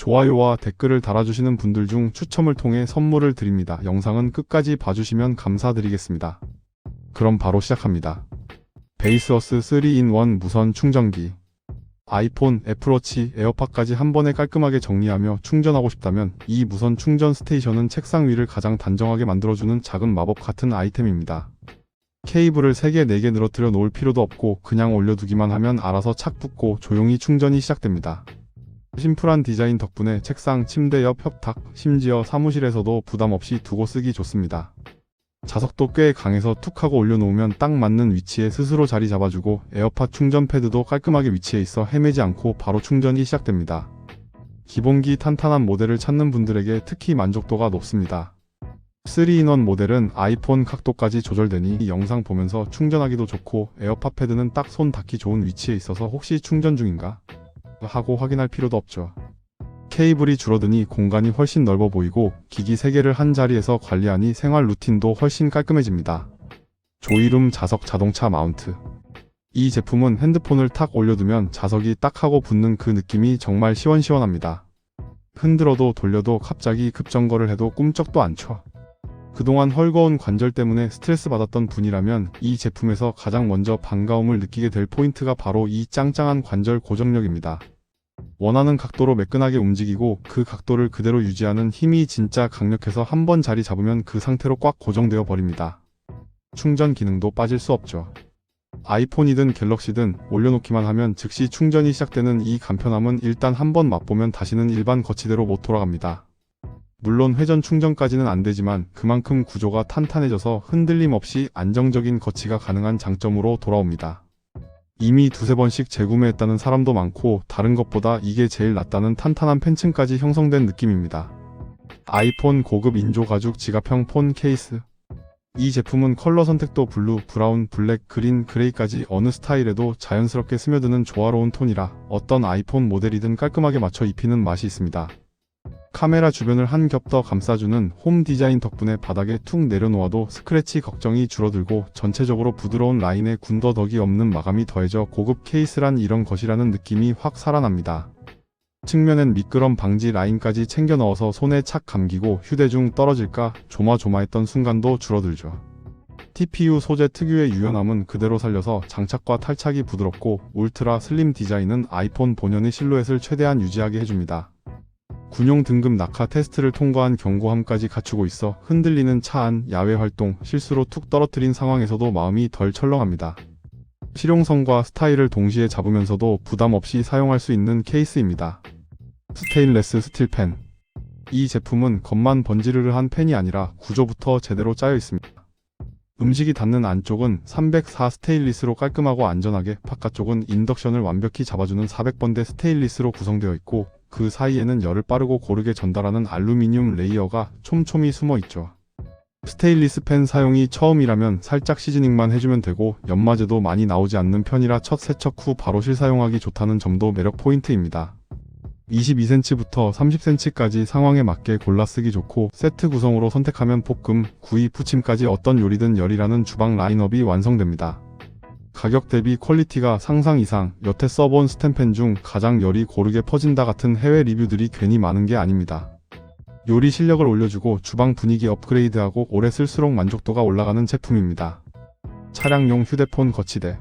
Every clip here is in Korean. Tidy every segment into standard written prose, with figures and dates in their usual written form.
좋아요와 댓글을 달아주시는 분들 중 추첨을 통해 선물을 드립니다. 영상은 끝까지 봐주시면 감사드리겠습니다. 그럼 바로 시작합니다. 베이스어스 3-in-1 무선 충전기. 아이폰, 애플워치, 에어팟까지 한 번에 깔끔하게 정리하며 충전하고 싶다면 이 무선 충전 스테이션은 책상 위를 가장 단정하게 만들어주는 작은 마법 같은 아이템입니다. 케이블을 3개, 4개 늘어뜨려 놓을 필요도 없고 그냥 올려두기만 하면 알아서 착 붙고 조용히 충전이 시작됩니다. 심플한 디자인 덕분에 책상, 침대 옆 협탁, 심지어 사무실에서도 부담 없이 두고 쓰기 좋습니다. 자석도 꽤 강해서 툭 하고 올려놓으면 딱 맞는 위치에 스스로 자리 잡아주고 에어팟 충전 패드도 깔끔하게 위치해 있어 헤매지 않고 바로 충전이 시작됩니다. 기본기 탄탄한 모델을 찾는 분들에게 특히 만족도가 높습니다. 3-in-1 모델은 아이폰 각도까지 조절되니 영상 보면서 충전하기도 좋고 에어팟 패드는 딱 손 닿기 좋은 위치에 있어서 혹시 충전 중인가 하고 확인할 필요도 없죠. 케이블이 줄어드니 공간이 훨씬 넓어 보이고 기기 3개를 한 자리에서 관리하니 생활 루틴도 훨씬 깔끔해집니다. 조이룸 자석 자동차 마운트. 이 제품은 핸드폰을 탁 올려두면 자석이 딱 하고 붙는 그 느낌이 정말 시원시원합니다. 흔들어도 돌려도 갑자기 급정거를 해도 꿈쩍도 않죠. 그동안 헐거운 관절 때문에 스트레스 받았던 분이라면 이 제품에서 가장 먼저 반가움을 느끼게 될 포인트가 바로 이 짱짱한 관절 고정력입니다. 원하는 각도로 매끈하게 움직이고 그 각도를 그대로 유지하는 힘이 진짜 강력해서 한번 자리 잡으면 그 상태로 꽉 고정되어 버립니다. 충전 기능도 빠질 수 없죠. 아이폰이든 갤럭시든 올려놓기만 하면 즉시 충전이 시작되는 이 간편함은 일단 한번 맛보면 다시는 일반 거치대로 못 돌아갑니다. 물론 회전 충전까지는 안되지만 그만큼 구조가 탄탄해져서 흔들림 없이 안정적인 거치가 가능한 장점으로 돌아옵니다. 이미 두세 번씩 재구매했다는 사람도 많고 다른 것보다 이게 제일 낫다는 탄탄한 팬층까지 형성된 느낌입니다. 아이폰 고급 인조 가죽 지갑형 폰 케이스. 이 제품은 컬러 선택도 블루, 브라운, 블랙, 그린, 그레이까지 어느 스타일에도 자연스럽게 스며드는 조화로운 톤이라 어떤 아이폰 모델이든 깔끔하게 맞춰 입히는 맛이 있습니다. 카메라 주변을 한 겹 더 감싸주는 홈 디자인 덕분에 바닥에 툭 내려놓아도 스크래치 걱정이 줄어들고 전체적으로 부드러운 라인에 군더더기 없는 마감이 더해져 고급 케이스란 이런 것이라는 느낌이 확 살아납니다. 측면엔 미끄럼 방지 라인까지 챙겨 넣어서 손에 착 감기고 휴대중 떨어질까 조마조마했던 순간도 줄어들죠. TPU 소재 특유의 유연함은 그대로 살려서 장착과 탈착이 부드럽고 울트라 슬림 디자인은 아이폰 본연의 실루엣을 최대한 유지하게 해줍니다. 군용 등급 낙하 테스트를 통과한 견고함까지 갖추고 있어 흔들리는 차 안, 야외 활동, 실수로 툭 떨어뜨린 상황에서도 마음이 덜 철렁합니다. 실용성과 스타일을 동시에 잡으면서도 부담 없이 사용할 수 있는 케이스입니다. 스테인레스 스틸 펜. 이 제품은 겉만 번지르르한 펜이 아니라 구조부터 제대로 짜여 있습니다. 음식이 닿는 안쪽은 304 스테인리스로 깔끔하고 안전하게, 바깥쪽은 인덕션을 완벽히 잡아주는 400번대 스테인리스로 구성되어 있고 그 사이에는 열을 빠르고 고르게 전달하는 알루미늄 레이어가 촘촘히 숨어 있죠. 스테인리스 펜 사용이 처음이라면 살짝 시즈닝만 해주면 되고 연마제도 많이 나오지 않는 편이라 첫 세척 후 바로 실사용하기 좋다는 점도 매력 포인트입니다. 22cm부터 30cm까지 상황에 맞게 골라 쓰기 좋고 세트 구성으로 선택하면 볶음, 구이, 부침까지 어떤 요리든 열이라는 주방 라인업이 완성됩니다. 가격 대비 퀄리티가 상상 이상, 여태 써본 스텐펜 중 가장 열이 고르게 퍼진다 같은 해외 리뷰들이 괜히 많은 게 아닙니다. 요리 실력을 올려주고 주방 분위기 업그레이드하고 오래 쓸수록 만족도가 올라가는 제품입니다. 차량용 휴대폰 거치대.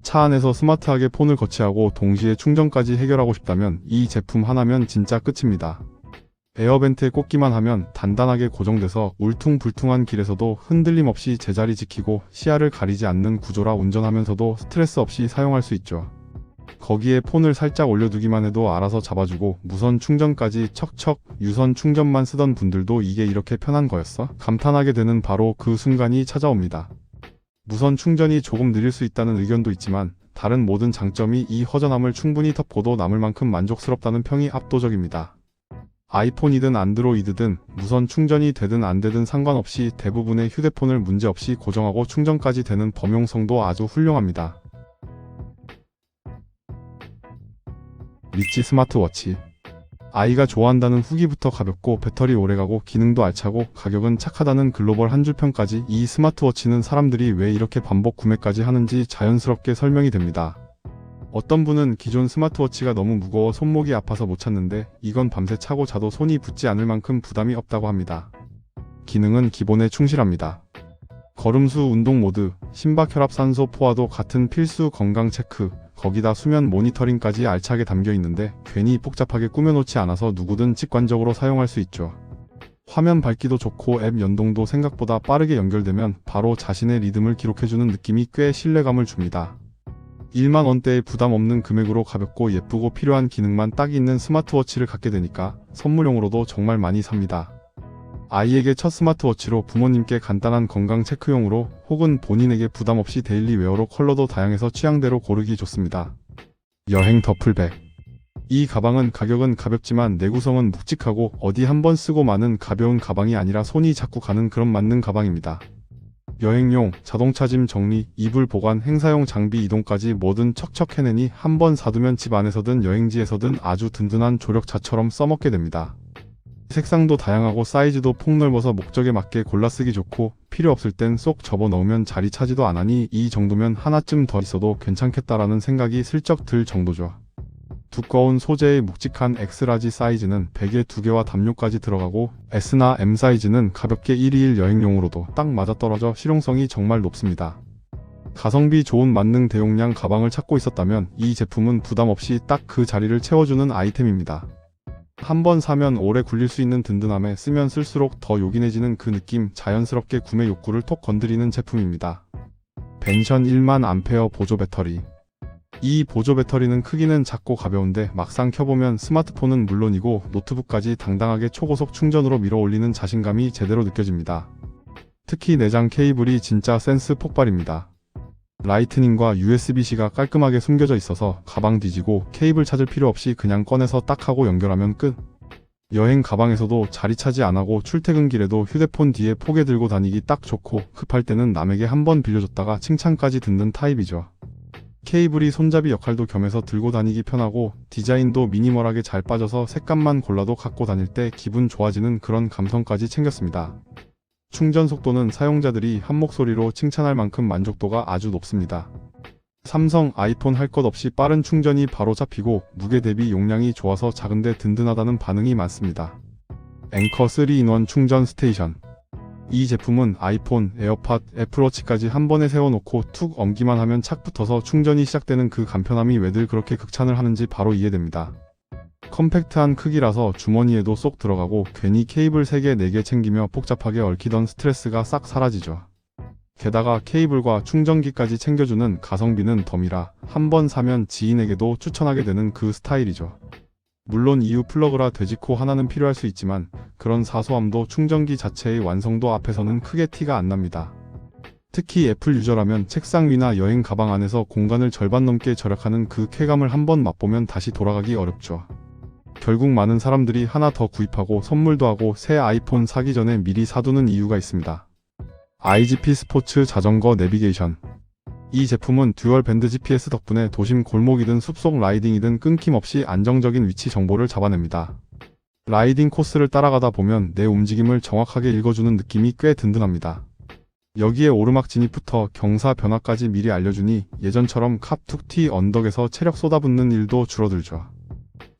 차 안에서 스마트하게 폰을 거치하고 동시에 충전까지 해결하고 싶다면 이 제품 하나면 진짜 끝입니다. 에어벤트에 꽂기만 하면 단단하게 고정돼서 울퉁불퉁한 길에서도 흔들림 없이 제자리 지키고 시야를 가리지 않는 구조라 운전하면서도 스트레스 없이 사용할 수 있죠. 거기에 폰을 살짝 올려두기만 해도 알아서 잡아주고 무선 충전까지 척척. 유선 충전만 쓰던 분들도 이게 이렇게 편한 거였어? 감탄하게 되는 바로 그 순간이 찾아옵니다. 무선 충전이 조금 느릴 수 있다는 의견도 있지만 다른 모든 장점이 이 허전함을 충분히 덮고도 남을 만큼 만족스럽다는 평이 압도적입니다. 아이폰이든 안드로이드든 무선 충전이 되든 안 되든 상관없이 대부분의 휴대폰을 문제없이 고정하고 충전까지 되는 범용성도 아주 훌륭합니다. 리치 스마트워치. 아이가 좋아한다는 후기부터 가볍고 배터리 오래가고 기능도 알차고 가격은 착하다는 글로벌 한 줄 평까지 이 스마트워치는 사람들이 왜 이렇게 반복 구매까지 하는지 자연스럽게 설명이 됩니다. 어떤 분은 기존 스마트워치가 너무 무거워 손목이 아파서 못 찾는데 이건 밤새 차고 자도 손이 붓지 않을 만큼 부담이 없다고 합니다. 기능은 기본에 충실합니다. 걸음수 운동 모드, 심박 혈압 산소 포화도 같은 필수 건강 체크, 거기다 수면 모니터링까지 알차게 담겨 있는데 괜히 복잡하게 꾸며놓지 않아서 누구든 직관적으로 사용할 수 있죠. 화면 밝기도 좋고 앱 연동도 생각보다 빠르게 연결되면 바로 자신의 리듬을 기록해주는 느낌이 꽤 신뢰감을 줍니다. 1만 원대의 부담 없는 금액으로 가볍고 예쁘고 필요한 기능만 딱 있는 스마트워치를 갖게 되니까 선물용으로도 정말 많이 삽니다. 아이에게 첫 스마트워치로 부모님께 간단한 건강 체크용으로 혹은 본인에게 부담 없이 데일리 웨어로 컬러도 다양해서 취향대로 고르기 좋습니다. 여행 더플백. 이 가방은 가격은 가볍지만 내구성은 묵직하고 어디 한번 쓰고 마는 가벼운 가방이 아니라 손이 자꾸 가는 그런 맞는 가방입니다. 여행용, 자동차 짐 정리, 이불 보관, 행사용 장비 이동까지 뭐든 척척 해내니 한번 사두면 집 안에서든 여행지에서든 아주 든든한 조력자처럼 써먹게 됩니다. 색상도 다양하고 사이즈도 폭넓어서 목적에 맞게 골라 쓰기 좋고 필요 없을 땐 쏙 접어 넣으면 자리 차지도 안 하니 이 정도면 하나쯤 더 있어도 괜찮겠다라는 생각이 슬쩍 들 정도죠. 두꺼운 소재의 묵직한 X라지 사이즈는 베개 2개와 담요까지 들어가고 S나 M 사이즈는 가볍게 1일 여행용으로도 딱 맞아떨어져 실용성이 정말 높습니다. 가성비 좋은 만능 대용량 가방을 찾고 있었다면 이 제품은 부담 없이 딱 그 자리를 채워주는 아이템입니다. 한번 사면 오래 굴릴 수 있는 든든함에 쓰면 쓸수록 더 요긴해지는 그 느낌, 자연스럽게 구매 욕구를 톡 건드리는 제품입니다. 벤션 1만 암페어 보조 배터리. 이 보조 배터리는 크기는 작고 가벼운데 막상 켜보면 스마트폰은 물론이고 노트북까지 당당하게 초고속 충전으로 밀어 올리는 자신감이 제대로 느껴집니다. 특히 내장 케이블이 진짜 센스 폭발입니다. 라이트닝과 USB-C가 깔끔하게 숨겨져 있어서 가방 뒤지고 케이블 찾을 필요 없이 그냥 꺼내서 딱 하고 연결하면 끝. 여행 가방에서도 자리 차지 안하고 출퇴근길에도 휴대폰 뒤에 포개 들고 다니기 딱 좋고 급할 때는 남에게 한번 빌려줬다가 칭찬까지 듣는 타입이죠. 케이블이 손잡이 역할도 겸해서 들고 다니기 편하고 디자인도 미니멀하게 잘 빠져서 색감만 골라도 갖고 다닐 때 기분 좋아지는 그런 감성까지 챙겼습니다. 충전 속도는 사용자들이 한 목소리로 칭찬할 만큼 만족도가 아주 높습니다. 삼성, 아이폰 할 것 없이 빠른 충전이 바로 잡히고 무게 대비 용량이 좋아서 작은데 든든하다는 반응이 많습니다. 앵커 3-in-1 충전 스테이션. 이 제품은 아이폰, 에어팟, 애플워치까지 한 번에 세워놓고 툭 옮기만 하면 착 붙어서 충전이 시작되는 그 간편함이 왜들 그렇게 극찬을 하는지 바로 이해됩니다. 컴팩트한 크기라서 주머니에도 쏙 들어가고 괜히 케이블 3개, 4개 챙기며 복잡하게 얽히던 스트레스가 싹 사라지죠. 게다가 케이블과 충전기까지 챙겨주는 가성비는 덤이라 한 번 사면 지인에게도 추천하게 되는 그 스타일이죠. 물론 EU 플러그라 돼지코 하나는 필요할 수 있지만 그런 사소함도 충전기 자체의 완성도 앞에서는 크게 티가 안 납니다. 특히 애플 유저라면 책상 위나 여행 가방 안에서 공간을 절반 넘게 절약하는 그 쾌감을 한번 맛보면 다시 돌아가기 어렵죠. 결국 많은 사람들이 하나 더 구입하고 선물도 하고 새 아이폰 사기 전에 미리 사두는 이유가 있습니다. IGP 스포츠 자전거 내비게이션. 이 제품은 듀얼 밴드 GPS 덕분에 도심 골목이든 숲속 라이딩이든 끊김없이 안정적인 위치 정보를 잡아냅니다. 라이딩 코스를 따라가다 보면 내 움직임을 정확하게 읽어주는 느낌이 꽤 든든합니다. 여기에 오르막 진입부터 경사 변화까지 미리 알려주니 예전처럼 캅툭 튀 언덕에서 체력 쏟아붓는 일도 줄어들죠.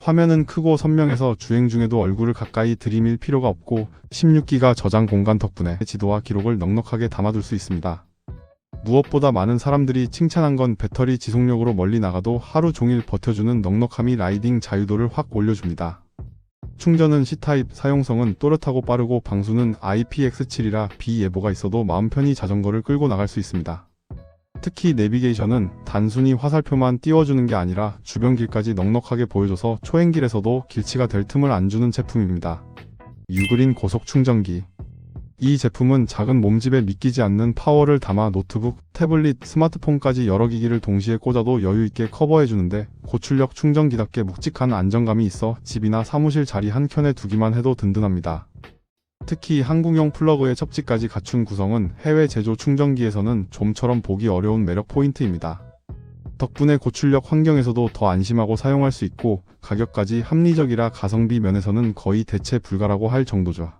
화면은 크고 선명해서 주행 중에도 얼굴을 가까이 들이밀 필요가 없고 16기가 저장 공간 덕분에 지도와 기록을 넉넉하게 담아둘 수 있습니다. 무엇보다 많은 사람들이 칭찬한 건 배터리 지속력으로 멀리 나가도 하루 종일 버텨주는 넉넉함이 라이딩 자유도를 확 올려줍니다. 충전은 C타입, 사용성은 또렷하고 빠르고 방수는 IPX7이라 비예보가 있어도 마음 편히 자전거를 끌고 나갈 수 있습니다. 특히 내비게이션은 단순히 화살표만 띄워주는 게 아니라 주변 길까지 넉넉하게 보여줘서 초행길에서도 길치가 될 틈을 안 주는 제품입니다. 유그린 고속 충전기. 이 제품은 작은 몸집에 믿기지 않는 파워를 담아 노트북, 태블릿, 스마트폰까지 여러 기기를 동시에 꽂아도 여유있게 커버해주는데 고출력 충전기답게 묵직한 안정감이 있어 집이나 사무실 자리 한 켠에 두기만 해도 든든합니다. 특히 한국용 플러그의 첩지까지 갖춘 구성은 해외 제조 충전기에서는 좀처럼 보기 어려운 매력 포인트입니다. 덕분에 고출력 환경에서도 더 안심하고 사용할 수 있고 가격까지 합리적이라 가성비 면에서는 거의 대체 불가라고 할 정도죠.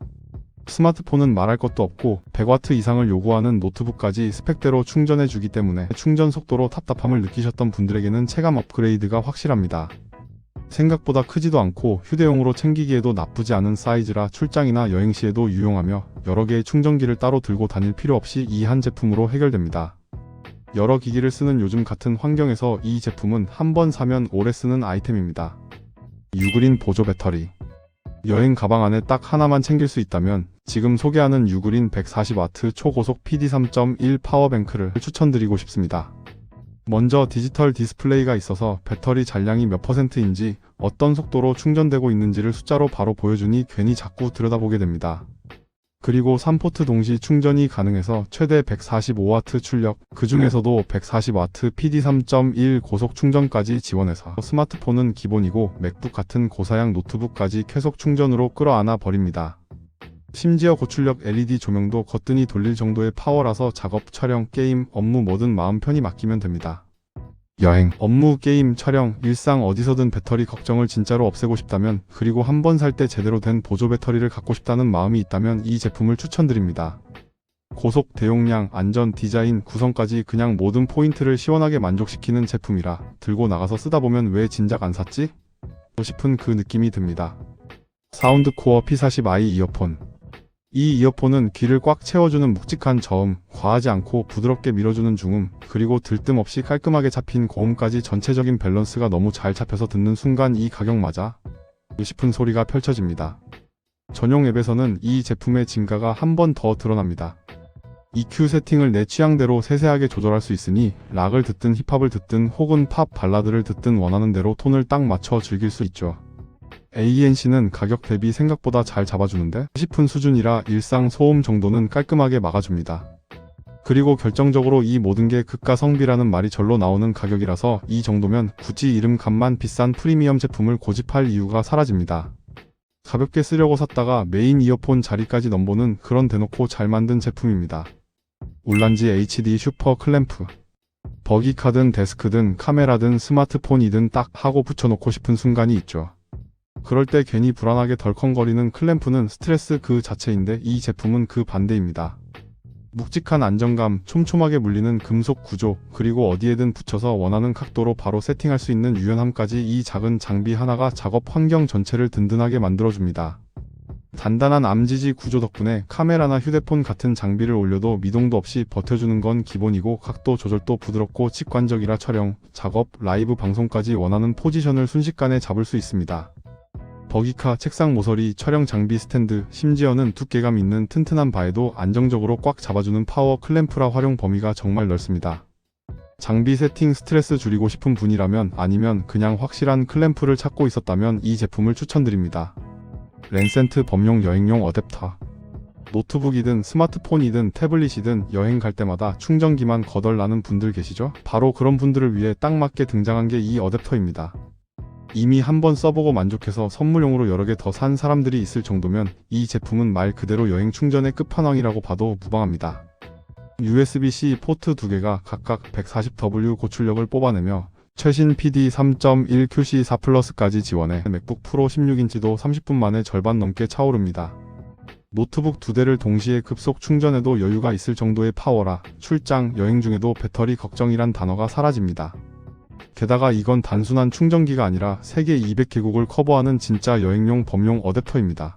스마트폰은 말할 것도 없고 100W 이상을 요구하는 노트북까지 스펙대로 충전해주기 때문에 충전 속도로 답답함을 느끼셨던 분들에게는 체감 업그레이드가 확실합니다. 생각보다 크지도 않고 휴대용으로 챙기기에도 나쁘지 않은 사이즈라 출장이나 여행 시에도 유용하며 여러 개의 충전기를 따로 들고 다닐 필요 없이 이 한 제품으로 해결됩니다. 여러 기기를 쓰는 요즘 같은 환경에서 이 제품은 한 번 사면 오래 쓰는 아이템입니다. 유그린 보조 배터리. 여행 가방 안에 딱 하나만 챙길 수 있다면 지금 소개하는 유그린 140W 초고속 PD3.1 파워뱅크를 추천드리고 싶습니다. 먼저 디지털 디스플레이가 있어서 배터리 잔량이 몇 %인지 어떤 속도로 충전되고 있는지를 숫자로 바로 보여주니 괜히 자꾸 들여다보게 됩니다. 그리고 3포트 동시 충전이 가능해서 최대 145W 출력, 그 중에서도 140W PD3.1 고속 충전까지 지원해서 스마트폰은 기본이고 맥북 같은 고사양 노트북까지 쾌속 충전으로 끌어안아 버립니다. 심지어 고출력 LED 조명도 거뜬히 돌릴 정도의 파워라서 작업, 촬영, 게임, 업무 뭐든 마음 편히 맡기면 됩니다. 여행, 업무, 게임, 촬영, 일상 어디서든 배터리 걱정을 진짜로 없애고 싶다면, 그리고 한 번 살 때 제대로 된 보조 배터리를 갖고 싶다는 마음이 있다면 이 제품을 추천드립니다. 고속, 대용량, 안전, 디자인, 구성까지 그냥 모든 포인트를 시원하게 만족시키는 제품이라 들고 나가서 쓰다 보면 왜 진작 안 샀지? 싶은 그 느낌이 듭니다. 사운드코어 P40i 이어폰. 이 이어폰은 귀를 꽉 채워주는 묵직한 저음, 과하지 않고 부드럽게 밀어주는 중음, 그리고 들뜸 없이 깔끔하게 잡힌 고음까지 전체적인 밸런스가 너무 잘 잡혀서 듣는 순간 이 가격 맞아? 싶은 소리가 펼쳐집니다. 전용 앱에서는 이 제품의 진가가 한 번 더 드러납니다. EQ 세팅을 내 취향대로 세세하게 조절할 수 있으니 락을 듣든 힙합을 듣든 혹은 팝 발라드를 듣든 원하는 대로 톤을 딱 맞춰 즐길 수 있죠. ANC는 가격 대비 생각보다 잘 잡아주는데 싶은 수준이라 일상 소음 정도는 깔끔하게 막아줍니다. 그리고 결정적으로 이 모든 게 극가성비라는 말이 절로 나오는 가격이라서 이 정도면 굳이 이름값만 비싼 프리미엄 제품을 고집할 이유가 사라집니다. 가볍게 쓰려고 샀다가 메인 이어폰 자리까지 넘보는 그런 대놓고 잘 만든 제품입니다. 울란지 HD 슈퍼 클램프. 버기카든 데스크든 카메라든 스마트폰이든 딱 하고 붙여놓고 싶은 순간이 있죠. 그럴 때 괜히 불안하게 덜컹거리는 클램프는 스트레스 그 자체인데 이 제품은 그 반대입니다. 묵직한 안정감, 촘촘하게 물리는 금속 구조, 그리고 어디에든 붙여서 원하는 각도로 바로 세팅할 수 있는 유연함까지 이 작은 장비 하나가 작업 환경 전체를 든든하게 만들어줍니다. 단단한 암지지 구조 덕분에 카메라나 휴대폰 같은 장비를 올려도 미동도 없이 버텨주는 건 기본이고 각도 조절도 부드럽고 직관적이라 촬영, 작업, 라이브 방송까지 원하는 포지션을 순식간에 잡을 수 있습니다. 버기카 책상 모서리, 촬영 장비 스탠드, 심지어는 두께감 있는 튼튼한 바에도 안정적으로 꽉 잡아주는 파워 클램프라 활용 범위가 정말 넓습니다. 장비 세팅 스트레스 줄이고 싶은 분이라면 아니면 그냥 확실한 클램프를 찾고 있었다면 이 제품을 추천드립니다. 랜센트 범용 여행용 어댑터. 노트북이든 스마트폰이든 태블릿이든 여행 갈 때마다 충전기만 거덜나는 분들 계시죠? 바로 그런 분들을 위해 딱 맞게 등장한 게 이 어댑터입니다. 이미 한번 써보고 만족해서 선물용으로 여러 개 더 산 사람들이 있을 정도면 이 제품은 말 그대로 여행 충전의 끝판왕이라고 봐도 무방합니다. USB-C 포트 2개가 각각 140W 고출력을 뽑아내며 최신 PD3.1 QC4 플러스까지 지원해 맥북 프로 16인치도 30분 만에 절반 넘게 차오릅니다. 노트북 2대를 동시에 급속 충전해도 여유가 있을 정도의 파워라 출장, 여행 중에도 배터리 걱정이란 단어가 사라집니다. 게다가 이건 단순한 충전기가 아니라 세계 200개국을 커버하는 진짜 여행용 범용 어댑터입니다.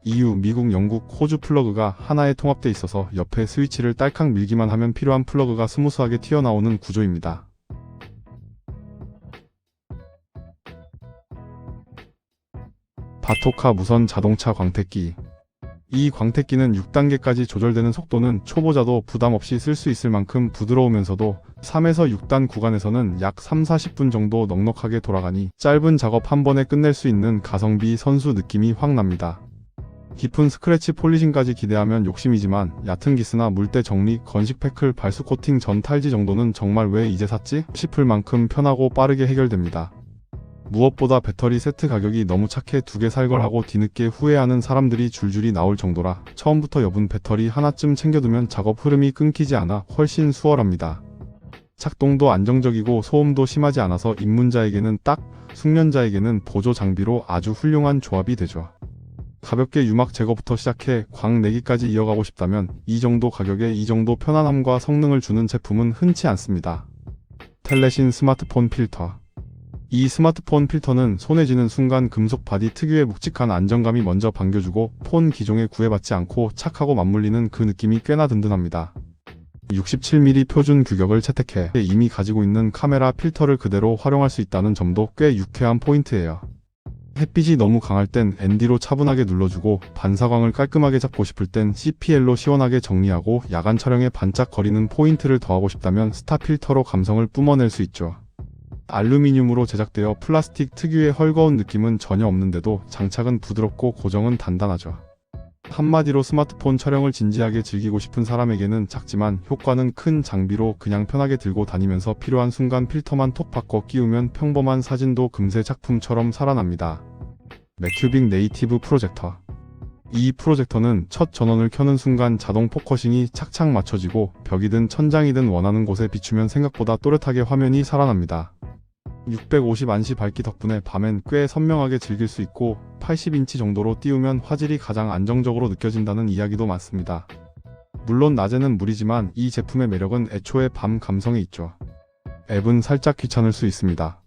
EU, 미국, 영국, 호주 플러그가 하나에 통합돼 있어서 옆에 스위치를 딸칵 밀기만 하면 필요한 플러그가 스무스하게 튀어나오는 구조입니다. 바토카 무선 자동차 광택기. 이 광택기는 6단계까지 조절되는 속도는 초보자도 부담없이 쓸 수 있을 만큼 부드러우면서도 3에서 6단 구간에서는 약 3-40분 정도 넉넉하게 돌아가니 짧은 작업 한 번에 끝낼 수 있는 가성비 선수 느낌이 확 납니다. 깊은 스크래치 폴리싱까지 기대하면 욕심이지만 얕은 기스나 물때 정리, 건식 패클, 발수 코팅 전 탈지 정도는 정말 왜 이제 샀지? 싶을 만큼 편하고 빠르게 해결됩니다. 무엇보다 배터리 세트 가격이 너무 착해 2개 살 걸 하고 뒤늦게 후회하는 사람들이 줄줄이 나올 정도라 처음부터 여분 배터리 하나쯤 챙겨두면 작업 흐름이 끊기지 않아 훨씬 수월합니다. 작동도 안정적이고 소음도 심하지 않아서 입문자에게는 딱, 숙련자에게는 보조 장비로 아주 훌륭한 조합이 되죠. 가볍게 유막 제거부터 시작해 광 내기까지 이어가고 싶다면 이 정도 가격에 이 정도 편안함과 성능을 주는 제품은 흔치 않습니다. 텔레신 스마트폰 필터. 이 스마트폰 필터는 손에 쥐는 순간 금속 바디 특유의 묵직한 안정감이 먼저 반겨주고 폰 기종에 구애받지 않고 착하고 맞물리는 그 느낌이 꽤나 든든합니다. 67mm 표준 규격을 채택해 이미 가지고 있는 카메라 필터를 그대로 활용할 수 있다는 점도 꽤 유쾌한 포인트예요. 햇빛이 너무 강할 땐 ND로 차분하게 눌러주고 반사광을 깔끔하게 잡고 싶을 땐 CPL로 시원하게 정리하고 야간 촬영에 반짝거리는 포인트를 더하고 싶다면 스타 필터로 감성을 뿜어낼 수 있죠. 알루미늄으로 제작되어 플라스틱 특유의 헐거운 느낌은 전혀 없는데도 장착은 부드럽고 고정은 단단하죠. 한마디로 스마트폰 촬영을 진지하게 즐기고 싶은 사람에게는 작지만 효과는 큰 장비로 그냥 편하게 들고 다니면서 필요한 순간 필터만 톡 바꿔 끼우면 평범한 사진도 금세 작품처럼 살아납니다. 맥큐빅 네이티브 프로젝터. 이 프로젝터는 첫 전원을 켜는 순간 자동 포커싱이 착착 맞춰지고 벽이든 천장이든 원하는 곳에 비추면 생각보다 또렷하게 화면이 살아납니다. 650안시 밝기 덕분에 밤엔 꽤 선명하게 즐길 수 있고 80인치 정도로 띄우면 화질이 가장 안정적으로 느껴진다는 이야기도 많습니다. 물론 낮에는 무리지만 이 제품의 매력은 애초에 밤 감성에 있죠. 앱은 살짝 귀찮을 수 있습니다.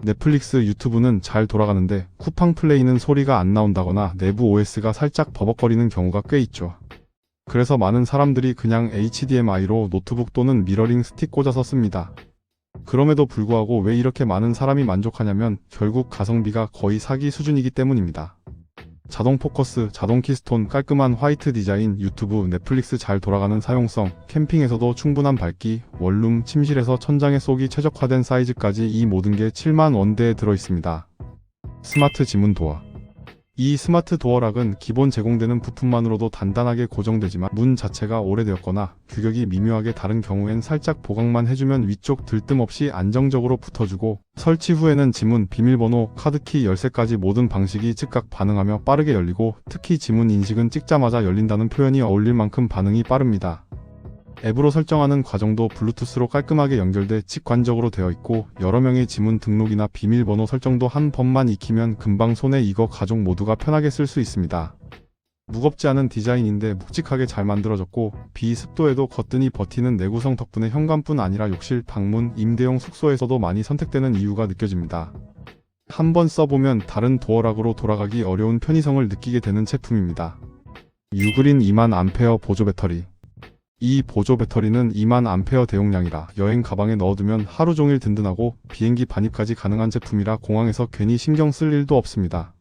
넷플릭스, 유튜브는 잘 돌아가는데 쿠팡 플레이는 소리가 안 나온다거나 내부 OS가 살짝 버벅거리는 경우가 꽤 있죠. 그래서 많은 사람들이 그냥 HDMI로 노트북 또는 미러링 스틱 꽂아서 씁니다. 그럼에도 불구하고 왜 이렇게 많은 사람이 만족하냐면 결국 가성비가 거의 사기 수준이기 때문입니다. 자동 포커스, 자동 키스톤, 깔끔한 화이트 디자인, 유튜브, 넷플릭스 잘 돌아가는 사용성, 캠핑에서도 충분한 밝기, 원룸, 침실에서 천장에 쏘기 최적화된 사이즈까지 이 모든 게 7만 원대에 들어있습니다. 스마트 지문 도어. 이 스마트 도어락은 기본 제공되는 부품만으로도 단단하게 고정되지만 문 자체가 오래되었거나 규격이 미묘하게 다른 경우엔 살짝 보강만 해주면 위쪽 들뜸 없이 안정적으로 붙어주고 설치 후에는 지문, 비밀번호, 카드키, 열쇠까지 모든 방식이 즉각 반응하며 빠르게 열리고 특히 지문 인식은 찍자마자 열린다는 표현이 어울릴 만큼 반응이 빠릅니다. 앱으로 설정하는 과정도 블루투스로 깔끔하게 연결돼 직관적으로 되어 있고 여러 명의 지문 등록이나 비밀번호 설정도 한 번만 익히면 금방 손에 익어 가족 모두가 편하게 쓸 수 있습니다. 무겁지 않은 디자인인데 묵직하게 잘 만들어졌고 비습도에도 거뜬히 버티는 내구성 덕분에 현관뿐 아니라 욕실, 방문, 임대용 숙소에서도 많이 선택되는 이유가 느껴집니다. 한번 써보면 다른 도어락으로 돌아가기 어려운 편의성을 느끼게 되는 제품입니다. 유그린 20000Ah 보조 배터리. 이 보조 배터리는 20000Ah 대용량이라 여행 가방에 넣어두면 하루 종일 든든하고 비행기 반입까지 가능한 제품이라 공항에서 괜히 신경 쓸 일도 없습니다.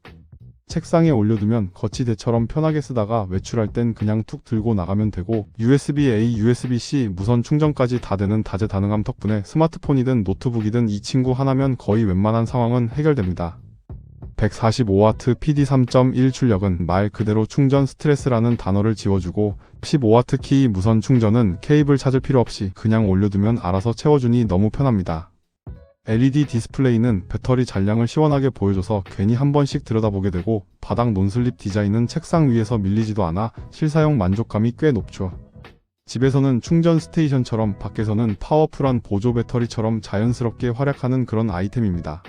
책상에 올려두면 거치대처럼 편하게 쓰다가 외출할 땐 그냥 툭 들고 나가면 되고 USB-A, USB-C 무선 충전까지 다 되는 다재다능함 덕분에 스마트폰이든 노트북이든 이 친구 하나면 거의 웬만한 상황은 해결됩니다. 145W PD 3.1 출력은 말 그대로 충전 스트레스라는 단어를 지워주고 15W 키 무선 충전은 케이블 찾을 필요 없이 그냥 올려두면 알아서 채워주니 너무 편합니다. LED 디스플레이는 배터리 잔량을 시원하게 보여줘서 괜히 한 번씩 들여다보게 되고 바닥 논슬립 디자인은 책상 위에서 밀리지도 않아 실사용 만족감이 꽤 높죠. 집에서는 충전 스테이션처럼 밖에서는 파워풀한 보조 배터리처럼 자연스럽게 활약하는 그런 아이템입니다.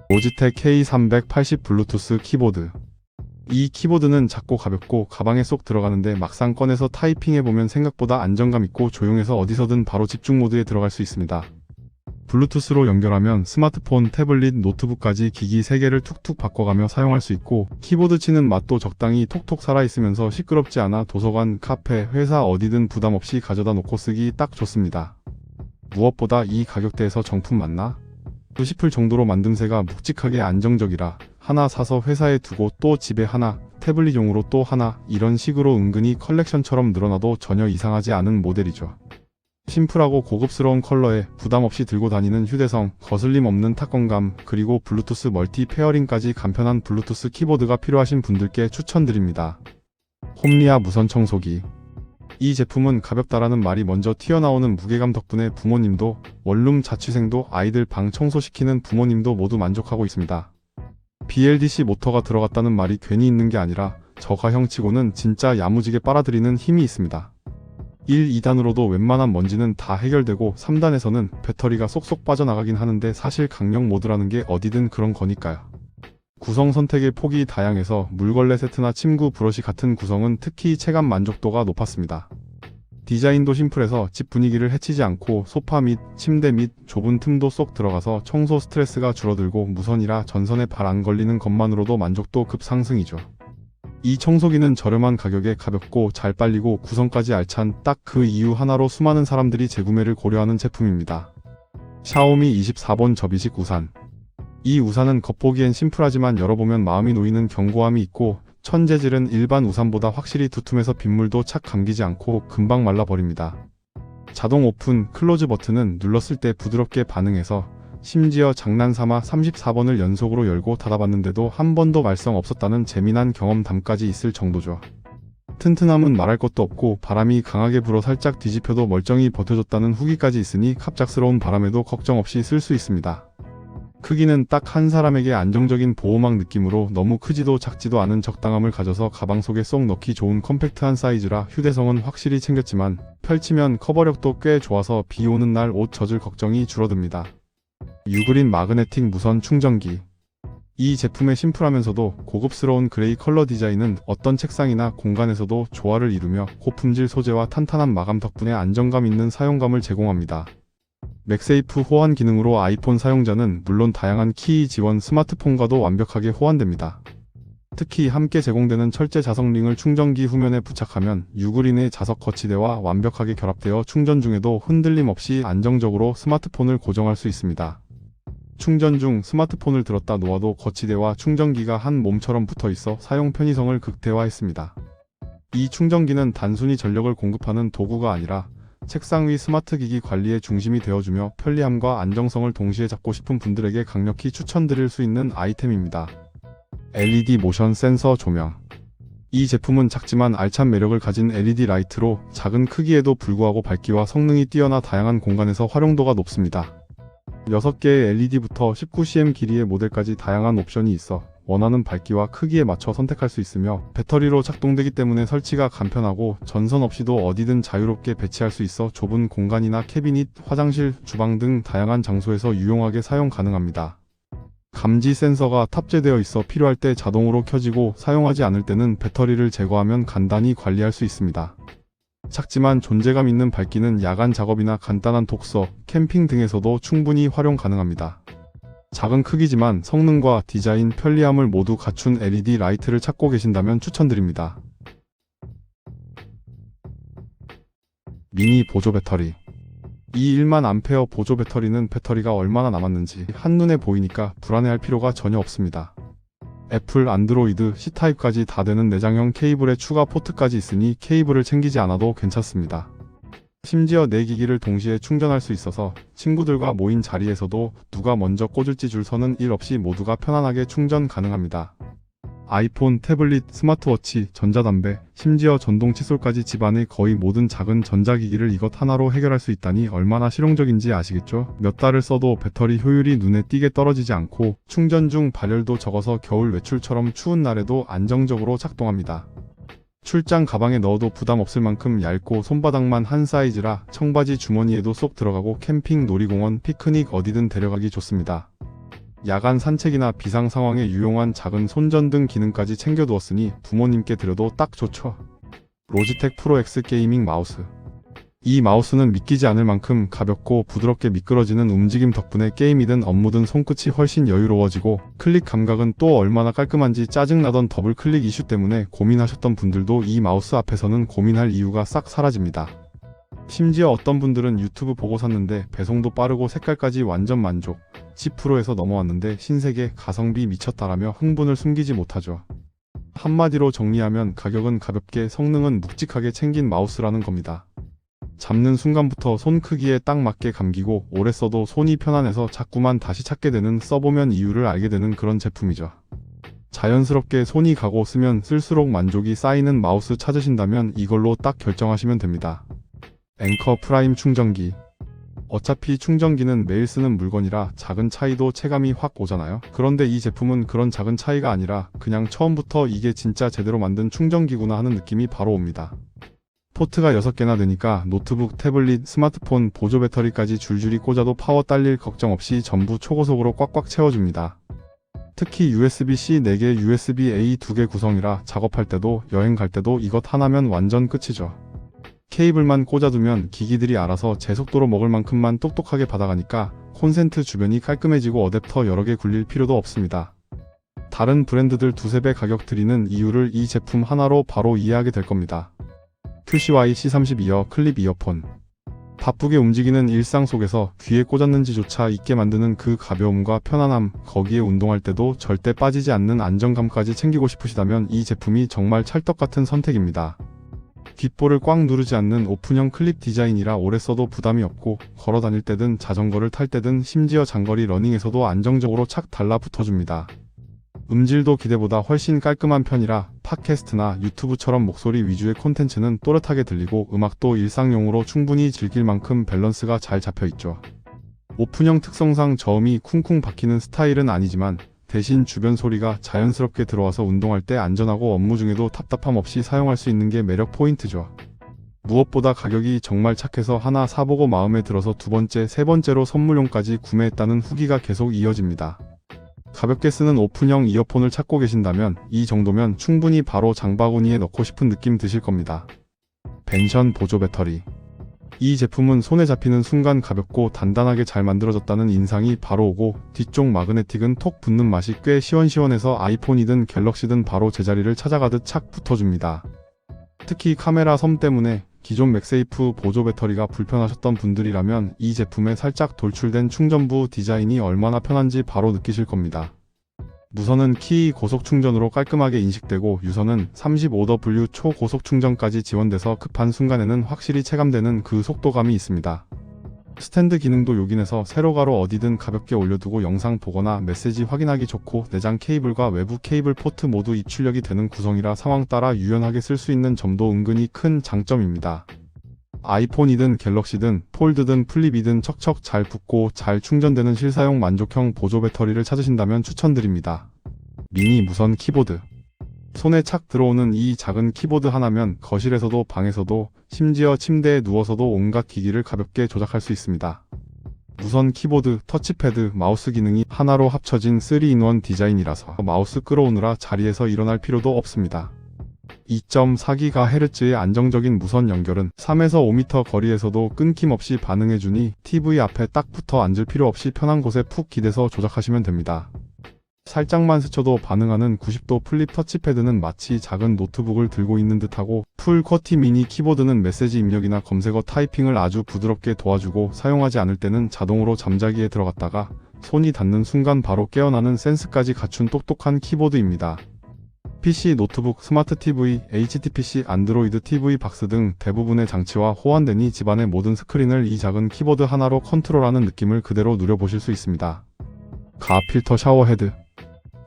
로지텍 K380 블루투스 키보드. 이 키보드는 작고 가볍고 가방에 쏙 들어가는데 막상 꺼내서 타이핑해보면 생각보다 안정감 있고 조용해서 어디서든 바로 집중 모드에 들어갈 수 있습니다. 블루투스로 연결하면 스마트폰, 태블릿, 노트북까지 기기 3개를 툭툭 바꿔가며 사용할 수 있고 키보드 치는 맛도 적당히 톡톡 살아있으면서 시끄럽지 않아 도서관, 카페, 회사 어디든 부담 없이 가져다 놓고 쓰기 딱 좋습니다. 무엇보다 이 가격대에서 정품 맞나? 싶을 정도로 만듦새가 묵직하게 안정적이라 하나 사서 회사에 두고 또 집에 하나, 태블릿용으로 또 하나 이런 식으로 은근히 컬렉션처럼 늘어나도 전혀 이상하지 않은 모델이죠. 심플하고 고급스러운 컬러에 부담 없이 들고 다니는 휴대성, 거슬림 없는 탁건감, 그리고 블루투스 멀티 페어링까지 간편한 블루투스 키보드가 필요하신 분들께 추천드립니다. 홈리아 무선 청소기. 이 제품은 가볍다라는 말이 먼저 튀어나오는 무게감 덕분에 부모님도, 원룸 자취생도, 아이들 방 청소시키는 부모님도 모두 만족하고 있습니다. BLDC 모터가 들어갔다는 말이 괜히 있는 게 아니라 저가형치고는 진짜 야무지게 빨아들이는 힘이 있습니다. 1, 2단으로도 웬만한 먼지는 다 해결되고 3단에서는 배터리가 쏙쏙 빠져나가긴 하는데 사실 강력 모드라는 게 어디든 그런 거니까요. 구성 선택의 폭이 다양해서 물걸레 세트나 침구 브러쉬 같은 구성은 특히 체감 만족도가 높았습니다. 디자인도 심플해서 집 분위기를 해치지 않고 소파 및 침대 및 좁은 틈도 쏙 들어가서 청소 스트레스가 줄어들고 무선이라 전선에 발 안 걸리는 것만으로도 만족도 급상승이죠. 이 청소기는 저렴한 가격에 가볍고 잘 빨리고 구성까지 알찬 딱 그 이유 하나로 수많은 사람들이 재구매를 고려하는 제품입니다. 샤오미 24번 접이식 우산. 이 우산은 겉보기엔 심플하지만 열어보면 마음이 놓이는 견고함이 있고 천재질은 일반 우산보다 확실히 두툼해서 빗물도 착 감기지 않고 금방 말라버립니다. 자동 오픈, 클로즈 버튼은 눌렀을 때 부드럽게 반응해서 심지어 장난삼아 34번을 연속으로 열고 닫아봤는데도 한 번도 말썽 없었다는 재미난 경험담까지 있을 정도죠. 튼튼함은 말할 것도 없고 바람이 강하게 불어 살짝 뒤집혀도 멀쩡히 버텨줬다는 후기까지 있으니 갑작스러운 바람에도 걱정 없이 쓸 수 있습니다. 크기는 딱 한 사람에게 안정적인 보호막 느낌으로 너무 크지도 작지도 않은 적당함을 가져서 가방 속에 쏙 넣기 좋은 컴팩트한 사이즈라 휴대성은 확실히 챙겼지만 펼치면 커버력도 꽤 좋아서 비 오는 날 옷 젖을 걱정이 줄어듭니다. 유그린 마그네틱 무선 충전기. 이 제품의 심플하면서도 고급스러운 그레이 컬러 디자인은 어떤 책상이나 공간에서도 조화를 이루며 고품질 소재와 탄탄한 마감 덕분에 안정감 있는 사용감을 제공합니다. 맥세이프 호환 기능으로 아이폰 사용자는 물론 다양한 키 지원 스마트폰과도 완벽하게 호환됩니다. 특히 함께 제공되는 철제 자석 링을 충전기 후면에 부착하면 유그린의 자석 거치대와 완벽하게 결합되어 충전 중에도 흔들림 없이 안정적으로 스마트폰을 고정할 수 있습니다. 충전 중 스마트폰을 들었다 놓아도 거치대와 충전기가 한 몸처럼 붙어있어 사용 편의성을 극대화했습니다. 이 충전기는 단순히 전력을 공급하는 도구가 아니라 책상 위 스마트 기기 관리의 중심이 되어주며 편리함과 안정성을 동시에 잡고 싶은 분들에게 강력히 추천드릴 수 있는 아이템입니다. LED 모션 센서 조명. 이 제품은 작지만 알찬 매력을 가진 LED 라이트로 작은 크기에도 불구하고 밝기와 성능이 뛰어나 다양한 공간에서 활용도가 높습니다. 6개의 LED부터 19cm 길이의 모델까지 다양한 옵션이 있어 원하는 밝기와 크기에 맞춰 선택할 수 있으며 배터리로 작동되기 때문에 설치가 간편하고 전선 없이도 어디든 자유롭게 배치할 수 있어 좁은 공간이나 캐비닛, 화장실, 주방 등 다양한 장소에서 유용하게 사용 가능합니다. 감지 센서가 탑재되어 있어 필요할 때 자동으로 켜지고 사용하지 않을 때는 배터리를 제거하면 간단히 관리할 수 있습니다. 작지만 존재감 있는 밝기는 야간 작업이나 간단한 독서, 캠핑 등에서도 충분히 활용 가능합니다. 작은 크기지만 성능과 디자인, 편리함을 모두 갖춘 LED 라이트를 찾고 계신다면 추천드립니다. 미니 보조 배터리. 이 1만 암페어 보조 배터리는 배터리가 얼마나 남았는지 한눈에 보이니까 불안해할 필요가 전혀 없습니다. 애플, 안드로이드, C타입까지 다 되는 내장형 케이블에 추가 포트까지 있으니 케이블을 챙기지 않아도 괜찮습니다. 심지어 4기기를 동시에 충전할 수 있어서 친구들과 모인 자리에서도 누가 먼저 꽂을지 줄 서는 일 없이 모두가 편안하게 충전 가능합니다. 아이폰, 태블릿, 스마트워치, 전자담배, 심지어 전동 칫솔까지 집안의 거의 모든 작은 전자기기를 이것 하나로 해결할 수 있다니 얼마나 실용적인지 아시겠죠? 몇 달을 써도 배터리 효율이 눈에 띄게 떨어지지 않고 충전 중 발열도 적어서 겨울 외출처럼 추운 날에도 안정적으로 작동합니다. 출장 가방에 넣어도 부담 없을 만큼 얇고 손바닥만 한 사이즈라 청바지 주머니에도 쏙 들어가고 캠핑, 놀이공원, 피크닉 어디든 데려가기 좋습니다. 야간 산책이나 비상 상황에 유용한 작은 손전등 기능까지 챙겨두었으니 부모님께 드려도 딱 좋죠. 로지텍 프로 X 게이밍 마우스. 이 마우스는 믿기지 않을 만큼 가볍고 부드럽게 미끄러지는 움직임 덕분에 게임이든 업무든 손끝이 훨씬 여유로워지고 클릭 감각은 또 얼마나 깔끔한지 짜증나던 더블 클릭 이슈 때문에 고민하셨던 분들도 이 마우스 앞에서는 고민할 이유가 싹 사라집니다. 심지어 어떤 분들은 유튜브 보고 샀는데 배송도 빠르고 색깔까지 완전 만족, G프로에서 넘어왔는데 신세계 가성비 미쳤다라며 흥분을 숨기지 못하죠. 한마디로 정리하면 가격은 가볍게 성능은 묵직하게 챙긴 마우스라는 겁니다. 잡는 순간부터 손 크기에 딱 맞게 감기고 오래 써도 손이 편안해서 자꾸만 다시 찾게 되는 써보면 이유를 알게 되는 그런 제품이죠. 자연스럽게 손이 가고 쓰면 쓸수록 만족이 쌓이는 마우스 찾으신다면 이걸로 딱 결정하시면 됩니다. 앵커 프라임 충전기. 어차피 충전기는 매일 쓰는 물건이라 작은 차이도 체감이 확 오잖아요. 그런데 이 제품은 그런 작은 차이가 아니라 그냥 처음부터 이게 진짜 제대로 만든 충전기구나 하는 느낌이 바로 옵니다. 포트가 6개나 되니까 노트북, 태블릿, 스마트폰, 보조 배터리까지 줄줄이 꽂아도 파워 딸릴 걱정 없이 전부 초고속으로 꽉꽉 채워줍니다. 특히 USB-C 4개, USB-A 2개 구성이라 작업할 때도 여행 갈 때도 이것 하나면 완전 끝이죠. 케이블만 꽂아두면 기기들이 알아서 제 속도로 먹을 만큼만 똑똑하게 받아가니까 콘센트 주변이 깔끔해지고 어댑터 여러 개 굴릴 필요도 없습니다. 다른 브랜드들 두세 배 가격 드리는 이유를 이 제품 하나로 바로 이해하게 될 겁니다. QCY C32어 클립 이어폰. 바쁘게 움직이는 일상 속에서 귀에 꽂았는지조차 잊게 만드는 그 가벼움과 편안함, 거기에 운동할 때도 절대 빠지지 않는 안정감까지 챙기고 싶으시다면 이 제품이 정말 찰떡같은 선택입니다. 귓볼을 꽉 누르지 않는 오픈형 클립 디자인이라 오래 써도 부담이 없고 걸어 다닐 때든 자전거를 탈 때든 심지어 장거리 러닝에서도 안정적으로 착 달라붙어줍니다. 음질도 기대보다 훨씬 깔끔한 편이라 팟캐스트나 유튜브처럼 목소리 위주의 콘텐츠는 또렷하게 들리고 음악도 일상용으로 충분히 즐길 만큼 밸런스가 잘 잡혀있죠. 오픈형 특성상 저음이 쿵쿵 박히는 스타일은 아니지만 대신 주변 소리가 자연스럽게 들어와서 운동할 때 안전하고 업무 중에도 답답함 없이 사용할 수 있는 게 매력 포인트죠. 무엇보다 가격이 정말 착해서 하나 사보고 마음에 들어서 두 번째, 세 번째로 선물용까지 구매했다는 후기가 계속 이어집니다. 가볍게 쓰는 오픈형 이어폰을 찾고 계신다면 이 정도면 충분히 바로 장바구니에 넣고 싶은 느낌 드실 겁니다. 벤션 보조 배터리. 이 제품은 손에 잡히는 순간 가볍고 단단하게 잘 만들어졌다는 인상이 바로 오고 뒤쪽 마그네틱은 톡 붙는 맛이 꽤 시원시원해서 아이폰이든 갤럭시든 바로 제자리를 찾아가듯 착 붙어줍니다. 특히 카메라 섬 때문에 기존 맥세이프 보조 배터리가 불편하셨던 분들이라면 이 제품에 살짝 돌출된 충전부 디자인이 얼마나 편한지 바로 느끼실 겁니다. 무선은 키 고속 충전으로 깔끔하게 인식되고 유선은 35W 초고속 충전까지 지원돼서 급한 순간에는 확실히 체감되는 그 속도감이 있습니다. 스탠드 기능도 요긴해서 세로가로 어디든 가볍게 올려두고 영상 보거나 메시지 확인하기 좋고 내장 케이블과 외부 케이블 포트 모두 입출력이 되는 구성이라 상황 따라 유연하게 쓸 수 있는 점도 은근히 큰 장점입니다. 아이폰이든 갤럭시든 폴드든 플립이든 척척 잘 붙고 잘 충전되는 실사용 만족형 보조 배터리를 찾으신다면 추천드립니다. 미니 무선 키보드. 손에 착 들어오는 이 작은 키보드 하나면 거실에서도 방에서도 심지어 침대에 누워서도 온갖 기기를 가볍게 조작할 수 있습니다. 무선 키보드, 터치패드, 마우스 기능이 하나로 합쳐진 3-in-1 디자인이라서 마우스 끌어오느라 자리에서 일어날 필요도 없습니다. 2.4GHz의 안정적인 무선 연결은 3에서 5m 거리에서도 끊김없이 반응해주니 TV 앞에 딱 붙어 앉을 필요 없이 편한 곳에 푹 기대서 조작하시면 됩니다. 살짝만 스쳐도 반응하는 90도 플립 터치패드는 마치 작은 노트북을 들고 있는 듯하고 풀 쿼티 미니 키보드는 메시지 입력이나 검색어 타이핑을 아주 부드럽게 도와주고 사용하지 않을 때는 자동으로 잠자기에 들어갔다가 손이 닿는 순간 바로 깨어나는 센스까지 갖춘 똑똑한 키보드입니다. PC, 노트북, 스마트 TV, HTPC, 안드로이드 TV 박스 등 대부분의 장치와 호환되니 집안의 모든 스크린을 이 작은 키보드 하나로 컨트롤하는 느낌을 그대로 누려보실 수 있습니다. 가 필터 샤워 헤드.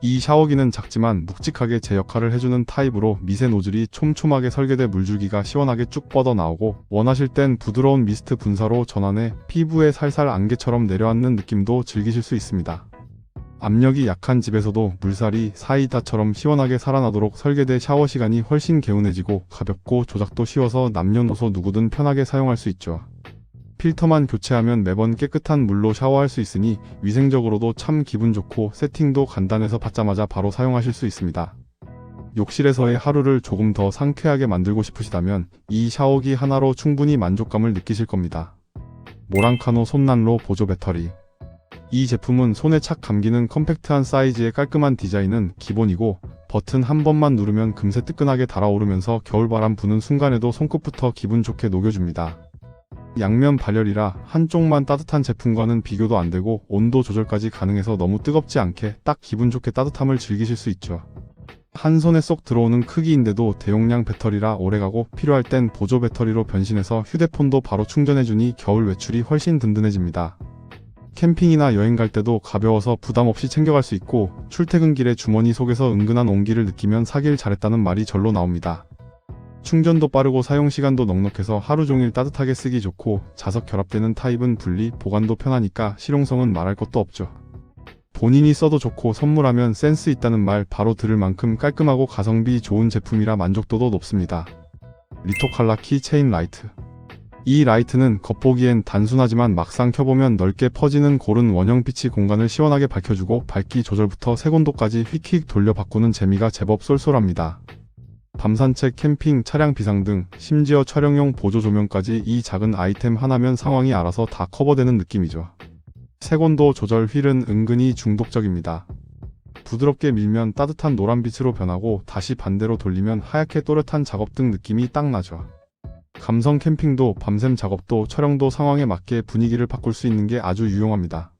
이 샤워기는 작지만 묵직하게 제 역할을 해주는 타입으로 미세 노즐이 촘촘하게 설계돼 물줄기가 시원하게 쭉 뻗어 나오고 원하실 땐 부드러운 미스트 분사로 전환해 피부에 살살 안개처럼 내려앉는 느낌도 즐기실 수 있습니다. 압력이 약한 집에서도 물살이 사이다처럼 시원하게 살아나도록 설계돼 샤워 시간이 훨씬 개운해지고 가볍고 조작도 쉬워서 남녀노소 누구든 편하게 사용할 수 있죠. 필터만 교체하면 매번 깨끗한 물로 샤워할 수 있으니 위생적으로도 참 기분 좋고 세팅도 간단해서 받자마자 바로 사용하실 수 있습니다. 욕실에서의 하루를 조금 더 상쾌하게 만들고 싶으시다면 이 샤워기 하나로 충분히 만족감을 느끼실 겁니다. 모랑카노 손난로 보조 배터리. 이 제품은 손에 착 감기는 컴팩트한 사이즈의 깔끔한 디자인은 기본이고 버튼 한 번만 누르면 금세 뜨끈하게 달아오르면서 겨울바람 부는 순간에도 손끝부터 기분 좋게 녹여줍니다. 양면 발열이라 한쪽만 따뜻한 제품과는 비교도 안되고 온도 조절까지 가능해서 너무 뜨겁지 않게 딱 기분 좋게 따뜻함을 즐기실 수 있죠. 한 손에 쏙 들어오는 크기인데도 대용량 배터리라 오래가고 필요할 땐 보조 배터리로 변신해서 휴대폰도 바로 충전해주니 겨울 외출이 훨씬 든든해집니다. 캠핑이나 여행 갈 때도 가벼워서 부담 없이 챙겨갈 수 있고 출퇴근길에 주머니 속에서 은근한 온기를 느끼면 사길 잘했다는 말이 절로 나옵니다. 충전도 빠르고 사용시간도 넉넉해서 하루종일 따뜻하게 쓰기 좋고 자석 결합되는 타입은 분리, 보관도 편하니까 실용성은 말할 것도 없죠. 본인이 써도 좋고 선물하면 센스 있다는 말 바로 들을 만큼 깔끔하고 가성비 좋은 제품이라 만족도도 높습니다. 리토칼라 키체인 라이트. 이 라이트는 겉보기엔 단순하지만 막상 켜보면 넓게 퍼지는 고른 원형빛이 공간을 시원하게 밝혀주고 밝기 조절부터 색온도까지 휙휙 돌려 바꾸는 재미가 제법 쏠쏠합니다. 밤 산책, 캠핑, 차량 비상 등 심지어 촬영용 보조 조명까지 이 작은 아이템 하나면 상황이 알아서 다 커버되는 느낌이죠. 색온도 조절 휠은 은근히 중독적입니다. 부드럽게 밀면 따뜻한 노란빛으로 변하고 다시 반대로 돌리면 하얗게 또렷한 작업 등 느낌이 딱 나죠. 감성 캠핑도 밤샘 작업도 촬영도 상황에 맞게 분위기를 바꿀 수 있는 게 아주 유용합니다.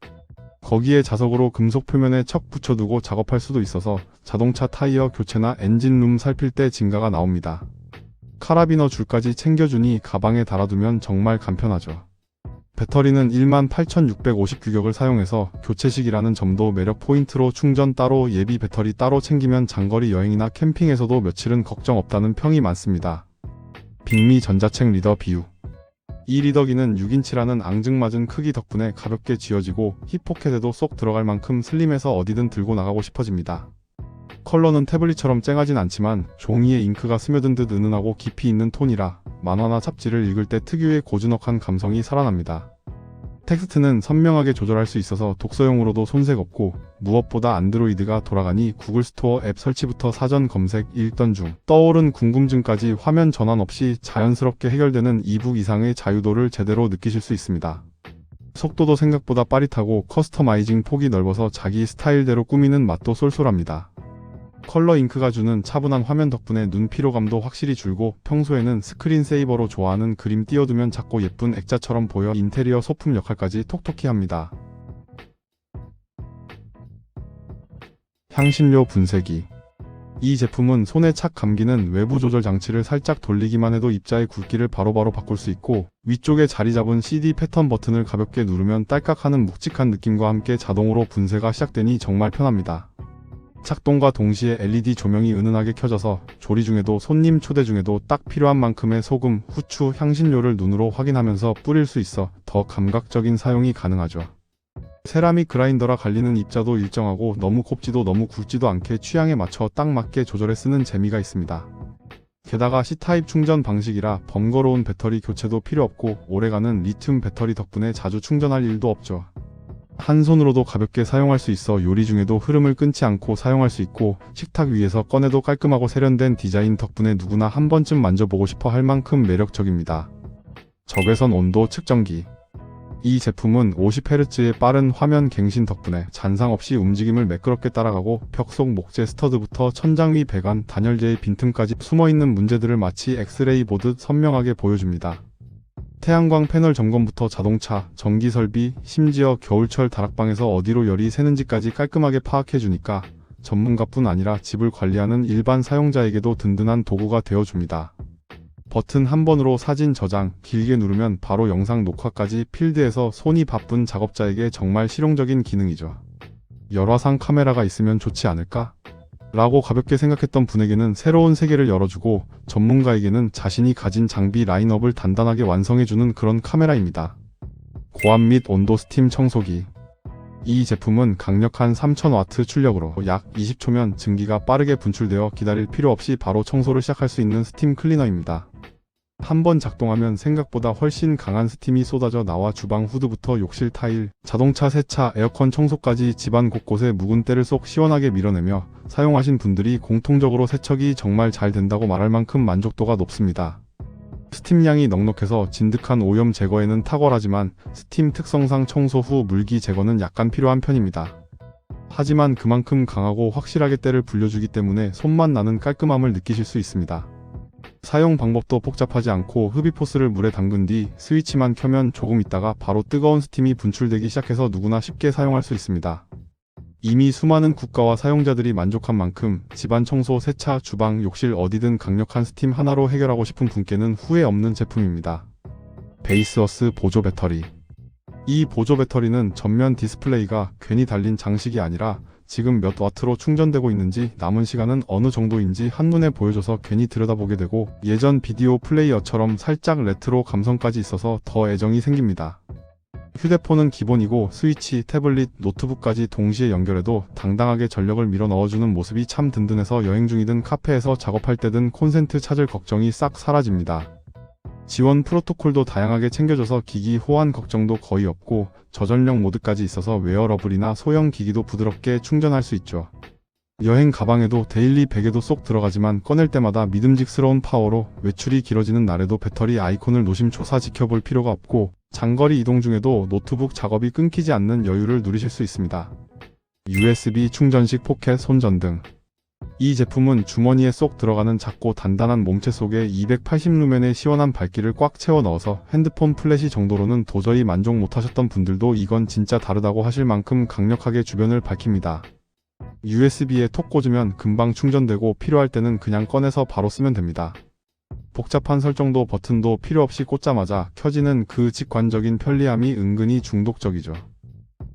거기에 자석으로 금속 표면에 척 붙여두고 작업할 수도 있어서 자동차 타이어 교체나 엔진룸 살필 때 진가가 나옵니다. 카라비너 줄까지 챙겨주니 가방에 달아두면 정말 간편하죠. 배터리는 18,650 규격을 사용해서 교체식이라는 점도 매력 포인트로 충전 따로 예비 배터리 따로 챙기면 장거리 여행이나 캠핑에서도 며칠은 걱정 없다는 평이 많습니다. 빅미 전자책 리더 비유. 이 리더기는 6인치라는 앙증맞은 크기 덕분에 가볍게 쥐어지고 힙포켓에도 쏙 들어갈 만큼 슬림해서 어디든 들고 나가고 싶어집니다. 컬러는 태블릿처럼 쨍하진 않지만 종이에 잉크가 스며든 듯 은은하고 깊이 있는 톤이라 만화나 잡지를 읽을 때 특유의 고즈넉한 감성이 살아납니다. 텍스트는 선명하게 조절할 수 있어서 독서용으로도 손색 없고 무엇보다 안드로이드가 돌아가니 구글 스토어 앱 설치부터 사전 검색, 읽던 중 떠오른 궁금증까지 화면 전환 없이 자연스럽게 해결되는 이북 이상의 자유도를 제대로 느끼실 수 있습니다. 속도도 생각보다 빠릿하고 커스터마이징 폭이 넓어서 자기 스타일대로 꾸미는 맛도 쏠쏠합니다. 컬러 잉크가 주는 차분한 화면 덕분에 눈 피로감도 확실히 줄고 평소에는 스크린 세이버로 좋아하는 그림 띄워두면 작고 예쁜 액자처럼 보여 인테리어 소품 역할까지 톡톡히 합니다. 향신료 분쇄기. 이 제품은 손에 착 감기는 외부 조절 장치를 살짝 돌리기만 해도 입자의 굵기를 바로바로 바꿀 수 있고 위쪽에 자리 잡은 CD 패턴 버튼을 가볍게 누르면 딸깍하는 묵직한 느낌과 함께 자동으로 분쇄가 시작되니 정말 편합니다. 작동과 동시에 LED 조명이 은은하게 켜져서 조리 중에도 손님 초대 중에도 딱 필요한 만큼의 소금, 후추, 향신료를 눈으로 확인하면서 뿌릴 수 있어 더 감각적인 사용이 가능하죠. 세라믹 그라인더라 갈리는 입자도 일정하고 너무 곱지도 너무 굵지도 않게 취향에 맞춰 딱 맞게 조절해 쓰는 재미가 있습니다. 게다가 C타입 충전 방식이라 번거로운 배터리 교체도 필요 없고 오래가는 리튬 배터리 덕분에 자주 충전할 일도 없죠. 한 손으로도 가볍게 사용할 수 있어 요리 중에도 흐름을 끊지 않고 사용할 수 있고 식탁 위에서 꺼내도 깔끔하고 세련된 디자인 덕분에 누구나 한 번쯤 만져보고 싶어 할 만큼 매력적입니다. 적외선 온도 측정기. 이 제품은 50Hz의 빠른 화면 갱신 덕분에 잔상 없이 움직임을 매끄럽게 따라가고 벽 속 목재 스터드부터 천장 위 배관, 단열재의 빈틈까지 숨어있는 문제들을 마치 엑스레이 보듯 선명하게 보여줍니다. 태양광 패널 점검부터 자동차, 전기 설비, 심지어 겨울철 다락방에서 어디로 열이 새는지까지 깔끔하게 파악해주니까 전문가뿐 아니라 집을 관리하는 일반 사용자에게도 든든한 도구가 되어줍니다. 버튼 한 번으로 사진 저장, 길게 누르면 바로 영상 녹화까지 필드에서 손이 바쁜 작업자에게 정말 실용적인 기능이죠. 열화상 카메라가 있으면 좋지 않을까? 라고 가볍게 생각했던 분에게는 새로운 세계를 열어주고 전문가에게는 자신이 가진 장비 라인업을 단단하게 완성해주는 그런 카메라입니다. 고압 및 온도 스팀 청소기. 이 제품은 강력한 3000W 출력으로 약 20초면 증기가 빠르게 분출되어 기다릴 필요 없이 바로 청소를 시작할 수 있는 스팀 클리너입니다. 한번 작동하면 생각보다 훨씬 강한 스팀이 쏟아져 나와 주방 후드부터 욕실 타일, 자동차 세차, 에어컨 청소까지 집안 곳곳에 묵은 때를 쏙 시원하게 밀어내며 사용하신 분들이 공통적으로 세척이 정말 잘 된다고 말할 만큼 만족도가 높습니다. 스팀량이 넉넉해서 진득한 오염 제거에는 탁월하지만 스팀 특성상 청소 후 물기 제거는 약간 필요한 편입니다. 하지만 그만큼 강하고 확실하게 때를 불려주기 때문에 손맛 나는 깔끔함을 느끼실 수 있습니다. 사용 방법도 복잡하지 않고 흡입호스를 물에 담근 뒤 스위치만 켜면 조금 있다가 바로 뜨거운 스팀이 분출되기 시작해서 누구나 쉽게 사용할 수 있습니다. 이미 수많은 국가와 사용자들이 만족한 만큼 집안 청소, 세차, 주방, 욕실 어디든 강력한 스팀 하나로 해결하고 싶은 분께는 후회 없는 제품입니다. 베이스어스 보조 배터리. 이 보조 배터리는 전면 디스플레이가 괜히 달린 장식이 아니라 지금 몇 와트로 충전되고 있는지 남은 시간은 어느 정도인지 한눈에 보여줘서 괜히 들여다보게 되고 예전 비디오 플레이어처럼 살짝 레트로 감성까지 있어서 더 애정이 생깁니다. 휴대폰은 기본이고 스위치, 태블릿, 노트북까지 동시에 연결해도 당당하게 전력을 밀어 넣어주는 모습이 참 든든해서 여행 중이든 카페에서 작업할 때든 콘센트 찾을 걱정이 싹 사라집니다. 지원 프로토콜도 다양하게 챙겨줘서 기기 호환 걱정도 거의 없고 저전력 모드까지 있어서 웨어러블이나 소형 기기도 부드럽게 충전할 수 있죠. 여행 가방에도 데일리 베개도 쏙 들어가지만 꺼낼 때마다 믿음직스러운 파워로 외출이 길어지는 날에도 배터리 아이콘을 노심초사 지켜볼 필요가 없고 장거리 이동 중에도 노트북 작업이 끊기지 않는 여유를 누리실 수 있습니다. USB 충전식 포켓 손전등. 이 제품은 주머니에 쏙 들어가는 작고 단단한 몸체 속에 280루멘의 시원한 밝기를 꽉 채워 넣어서 핸드폰 플래시 정도로는 도저히 만족 못하셨던 분들도 이건 진짜 다르다고 하실 만큼 강력하게 주변을 밝힙니다. USB에 톡 꽂으면 금방 충전되고 필요할 때는 그냥 꺼내서 바로 쓰면 됩니다. 복잡한 설정도 버튼도 필요 없이 꽂자마자 켜지는 그 직관적인 편리함이 은근히 중독적이죠.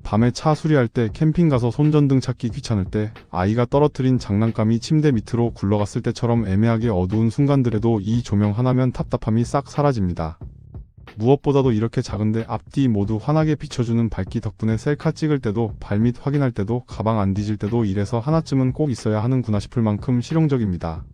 밤에 차 수리할 때, 캠핑 가서 손전등 찾기 귀찮을 때, 아이가 떨어뜨린 장난감이 침대 밑으로 굴러갔을 때처럼 애매하게 어두운 순간들에도 이 조명 하나면 답답함이 싹 사라집니다. 무엇보다도 이렇게 작은데 앞뒤 모두 환하게 비춰주는 밝기 덕분에 셀카 찍을 때도 발밑 확인할 때도 가방 안 뒤질 때도 이래서 하나쯤은 꼭 있어야 하는구나 싶을 만큼 실용적입니다.